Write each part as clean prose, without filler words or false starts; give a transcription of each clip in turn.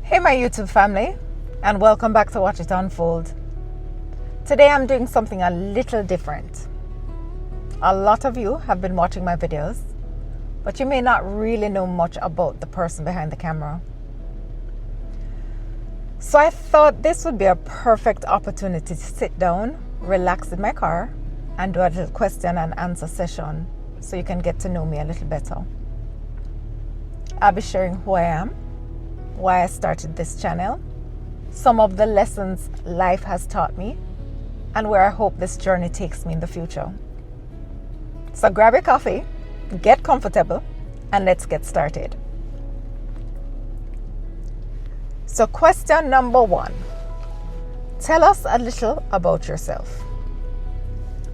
Hey my YouTube family, and welcome back to Watch It Unfold. Today I'm doing something a little different. A lot of you have been watching my videos, but you may not really know much about the person behind the camera. So I thought this would be a perfect opportunity to sit down, relax in my car, and do a little question and answer session so you can get to know me a little better. I'll be sharing who I am, why I started this channel, some of the lessons life has taught me, and where I hope this journey takes me in the future. So grab your coffee, get comfortable, and let's get started. So question number 1. Tell us a little about yourself.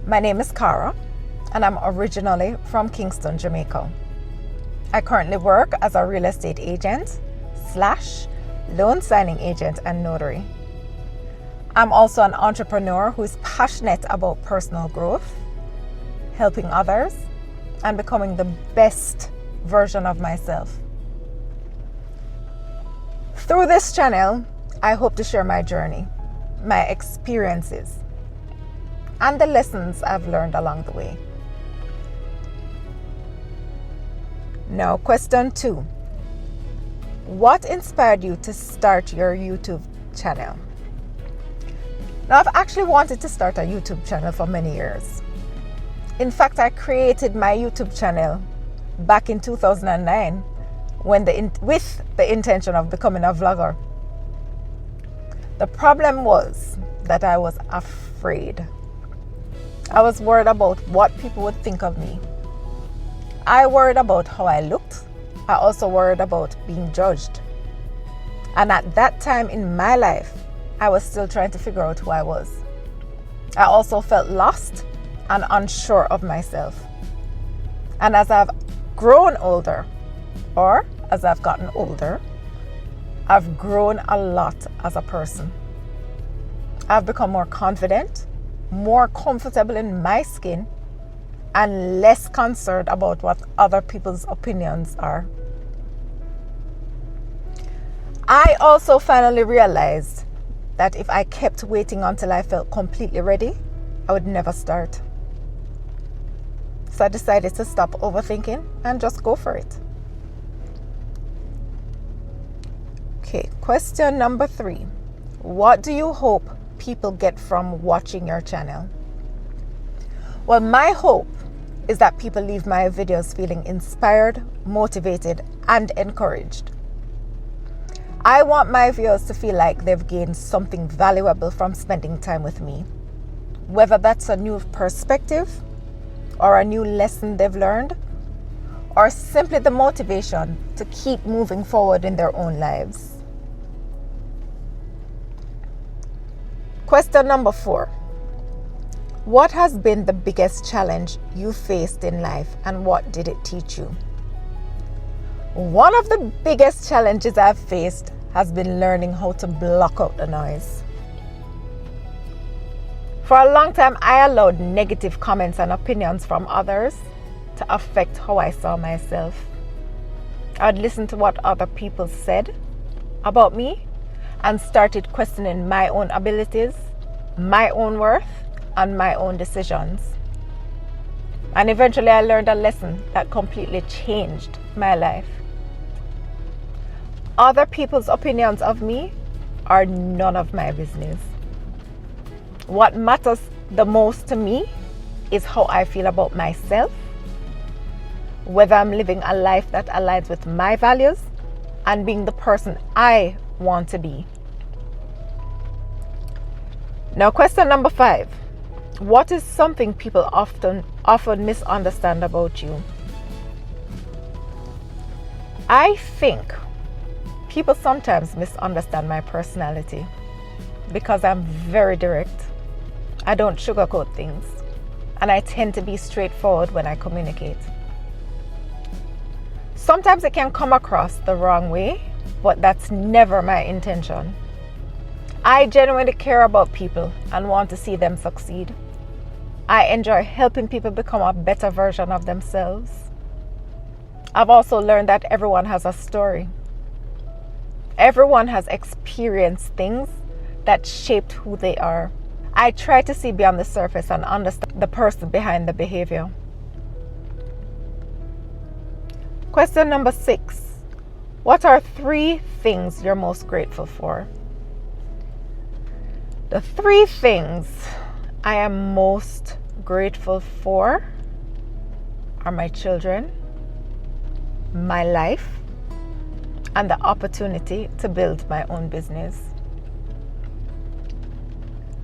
My name is Cara, and I'm originally from Kingston, Jamaica. I currently work as a real estate agent / loan signing agent and notary. I'm also an entrepreneur who is passionate about personal growth, helping others, and becoming the best version of myself. Through this channel, I hope to share my journey, my experiences, and the lessons I've learned along the way. Now, question 2. What inspired you to start your YouTube channel? Now, I've actually wanted to start a YouTube channel for many years. In fact, I created my YouTube channel back in 2009 with the intention of becoming a vlogger. The problem was that I was afraid. I was worried about what people would think of me. I worried about how I looked. I also worried about being judged. And at that time in my life, I was still trying to figure out who I was. I also felt lost and unsure of myself. And as I've grown older, or as I've gotten older, I've grown a lot as a person. I've become more confident, more comfortable in my skin, and less concerned about what other people's opinions are. I also finally realized that if I kept waiting until I felt completely ready, I would never start. So I decided to stop overthinking and just go for it. Okay, question number 3. What do you hope people get from watching your channel? Well, my hope is that people leave my videos feeling inspired, motivated, and encouraged. I want my viewers to feel like they've gained something valuable from spending time with me, whether that's a new perspective or a new lesson they've learned, or simply the motivation to keep moving forward in their own lives. Question number 4. What has been the biggest challenge you faced in life, and what did it teach you? One of the biggest challenges I've faced has been learning how to block out the noise. For a long time, I allowed negative comments and opinions from others to affect how I saw myself. I'd listen to what other people said about me and started questioning my own abilities, my own worth, and my own decisions. And eventually I learned a lesson that completely changed my life. Other people's opinions of me are none of my business. What matters the most to me is how I feel about myself, whether I'm living a life that aligns with my values, and being the person I want to be. Now, question number 5. What is something people often misunderstand about you? I think people sometimes misunderstand my personality because I'm very direct. I don't sugarcoat things, and I tend to be straightforward when I communicate. Sometimes it can come across the wrong way, but that's never my intention. I genuinely care about people and want to see them succeed. I enjoy helping people become a better version of themselves. I've also learned that everyone has a story. Everyone has experienced things that shaped who they are. I try to see beyond the surface and understand the person behind the behavior. Question number 6. What are 3 things you're most grateful for? The 3 things I am most grateful for are my children, my life, and the opportunity to build my own business.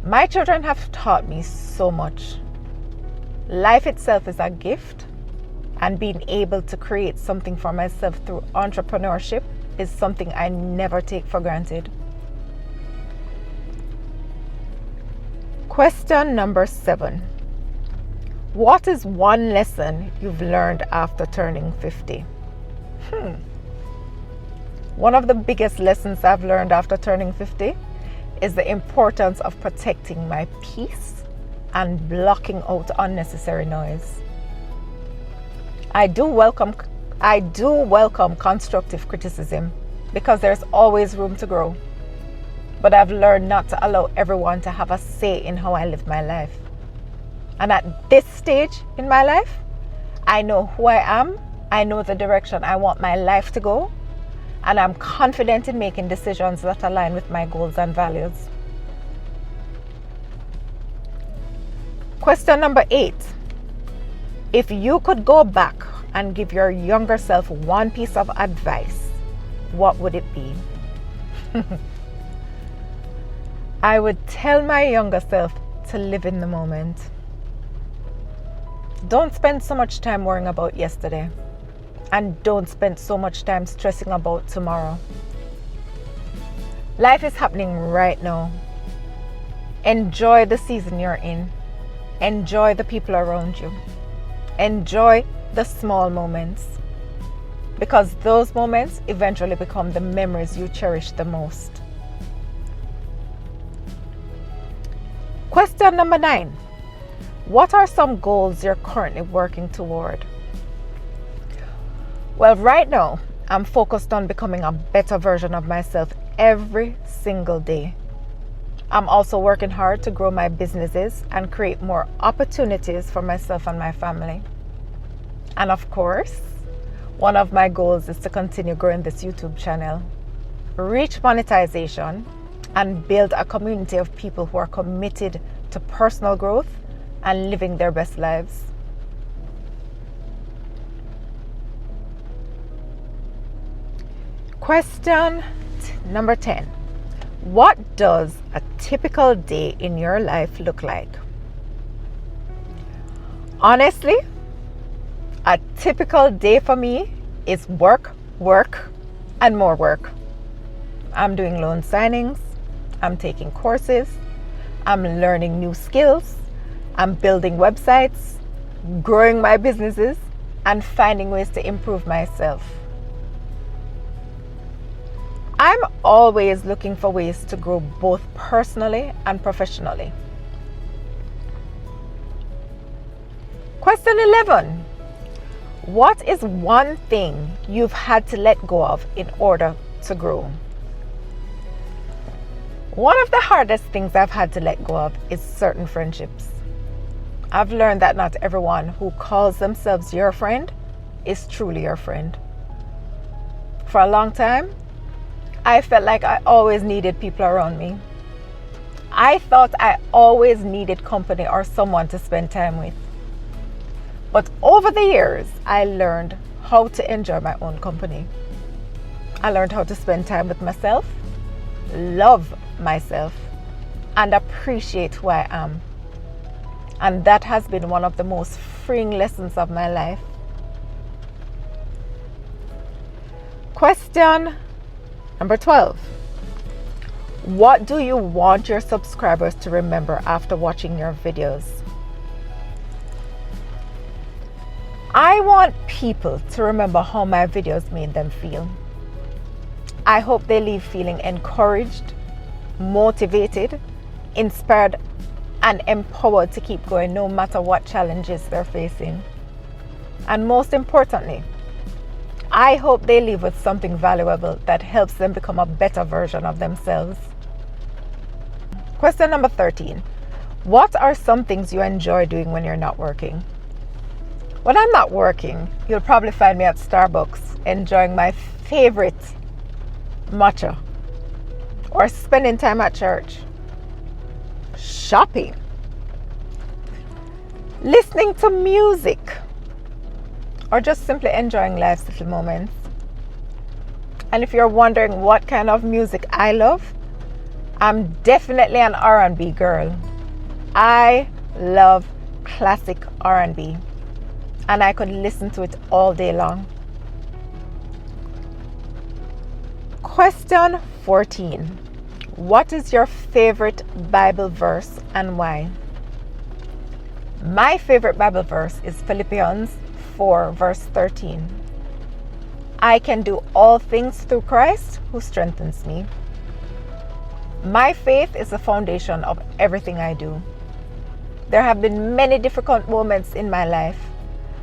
My children have taught me so much. Life itself is a gift, and being able to create something for myself through entrepreneurship is something I never take for granted. Question number 7. What is one lesson you've learned after turning 50? One of the biggest lessons I've learned after turning 50 is the importance of protecting my peace and blocking out unnecessary noise. I do welcome constructive criticism because there's always room to grow. But I've learned not to allow everyone to have a say in how I live my life. And at this stage in my life, I know who I am, I know the direction I want my life to go, and I'm confident in making decisions that align with my goals and values. Question number 8. If you could go back and give your younger self one piece of advice, what would it be? I would tell my younger self to live in the moment. Don't spend so much time worrying about yesterday, and don't spend so much time stressing about tomorrow. Life is happening right now. Enjoy the season you're in. Enjoy the people around you. Enjoy the small moments, because those moments eventually become the memories you cherish the most. Question number 9. What are some goals you're currently working toward? Well, right now, I'm focused on becoming a better version of myself every single day. I'm also working hard to grow my businesses and create more opportunities for myself and my family. And of course, one of my goals is to continue growing this YouTube channel, reach monetization, and build a community of people who are committed to personal growth and living their best lives. Question number 10. What does a typical day in your life look like? Honestly, a typical day for me is work, and more work. I'm doing loan signings, I'm taking courses, I'm learning new skills, I'm building websites, growing my businesses, and finding ways to improve myself. I'm always looking for ways to grow both personally and professionally. Question 11. What is one thing you've had to let go of in order to grow? One of the hardest things I've had to let go of is certain friendships. I've learned that not everyone who calls themselves your friend is truly your friend. For a long time, I felt like I always needed people around me. I thought I always needed company or someone to spend time with. But over the years, I learned how to enjoy my own company. I learned how to spend time with myself, love myself, and appreciate who I am. And that has been one of the most freeing lessons of my life. Question number 12. What do you want your subscribers to remember after watching your videos? I want people to remember how my videos made them feel. I hope they leave feeling encouraged, motivated, inspired, and empowered to keep going no matter what challenges they're facing. And most importantly, I hope they leave with something valuable that helps them become a better version of themselves. Question number 13. What are some things you enjoy doing when you're not working? When I'm not working, you'll probably find me at Starbucks enjoying my favorite matcha, or spending time at church, shopping, listening to music, or just simply enjoying life's little moments. And if you're wondering what kind of music I love, I'm definitely an R&B girl. I love classic R&B, and I could listen to it all day long. Question 14. What is your favorite Bible verse and why? My favorite Bible verse is Philippians 4 verse 13. I can do all things through Christ who strengthens me. My faith is the foundation of everything I do. There have been many difficult moments in my life,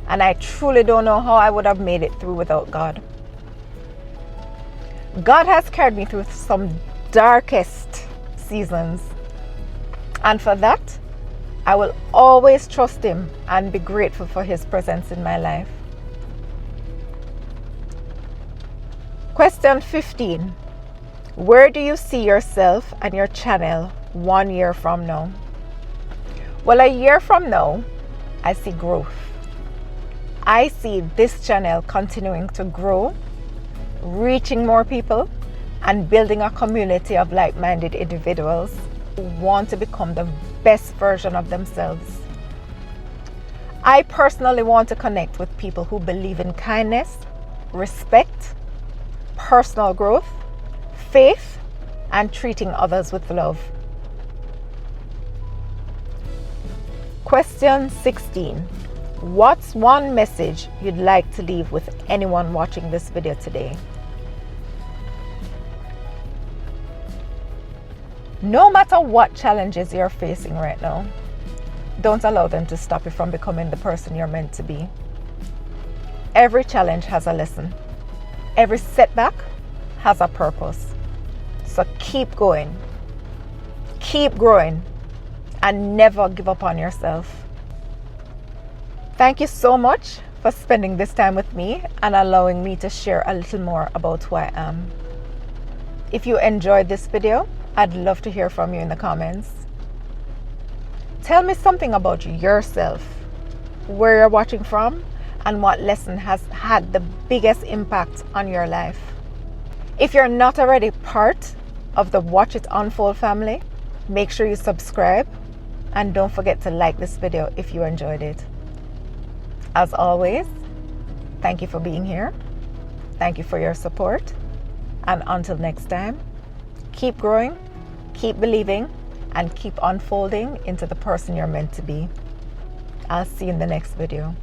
and I truly don't know how I would have made it through without God. God has carried me through some darkest seasons, and for that, I will always trust Him and be grateful for His presence in my life. Question 15. Where do you see yourself and your channel 1 year from now? Well, a year from now, I see growth. I see this channel continuing to grow, reaching more people, and building a community of like-minded individuals who want to become the best version of themselves. I personally want to connect with people who believe in kindness, respect, personal growth, faith, and treating others with love. Question 16. What's one message you'd like to leave with anyone watching this video today? No matter what challenges you're facing right now, don't allow them to stop you from becoming the person you're meant to be. Every challenge has a lesson. Every setback has a purpose. So keep going, keep growing, and never give up on yourself. Thank you so much for spending this time with me and allowing me to share a little more about who I am. If you enjoyed this video, I'd love to hear from you in the comments. Tell me something about yourself, where you're watching from, and what lesson has had the biggest impact on your life. If you're not already part of the Watch It Unfold family, make sure you subscribe, and don't forget to like this video if you enjoyed it. As always, thank you for being here. Thank you for your support. And until next time, keep growing, keep believing, and keep unfolding into the person you're meant to be. I'll see you in the next video.